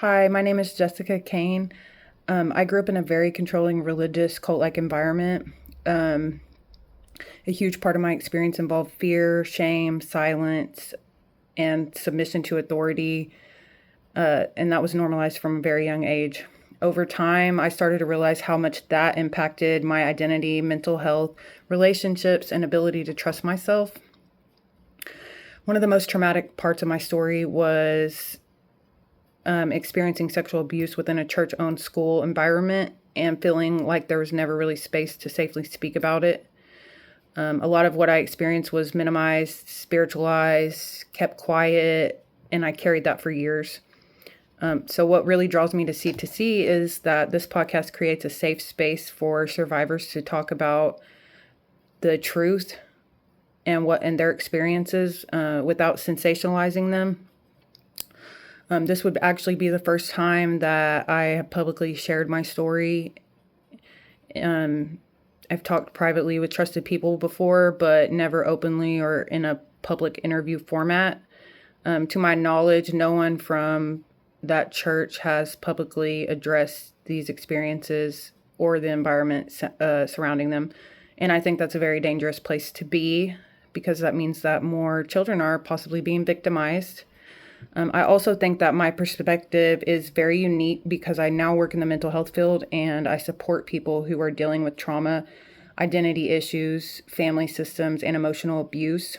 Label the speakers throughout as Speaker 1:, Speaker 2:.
Speaker 1: Hi, my name is Jessica Kane. I grew up in a very controlling religious cult-like environment. Um, a huge part of my experience involved fear, shame, silence, and submission to authority, and that was normalized from a very young age. Over time, I started to realize how much that impacted my identity, mental health, relationships, and ability to trust myself. One of the most traumatic parts of my story was experiencing sexual abuse within a church owned school environment and feeling like there was never really space to safely speak about it. A lot of what I experienced was minimized, spiritualized, kept quiet, and I carried that for years. So, what really draws me to C2C is that this podcast creates a safe space for survivors to talk about the truth and their experiences without sensationalizing them. This would actually be the first time that I have publicly shared my story. I've talked privately with trusted people before, but never openly or in a public interview format. To my knowledge, no one from that church has publicly addressed these experiences or the environment surrounding them. And I think that's a very dangerous place to be because that means that more children are possibly being victimized. I also think that my perspective is very unique because I now work in the mental health field and I support people who are dealing with trauma, identity issues, family systems, and emotional abuse.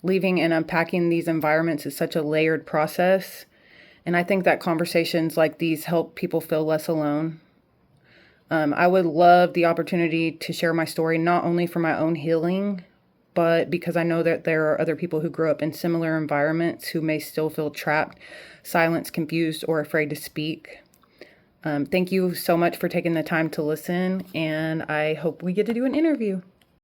Speaker 1: Leaving and unpacking these environments is such a layered process. And I think that conversations like these help people feel less alone. I would love the opportunity to share my story, not only for my own healing, but because I know that there are other people who grew up in similar environments who may still feel trapped, silenced, confused, or afraid to speak. Thank you so much for taking the time to listen, and I hope we get to do an interview.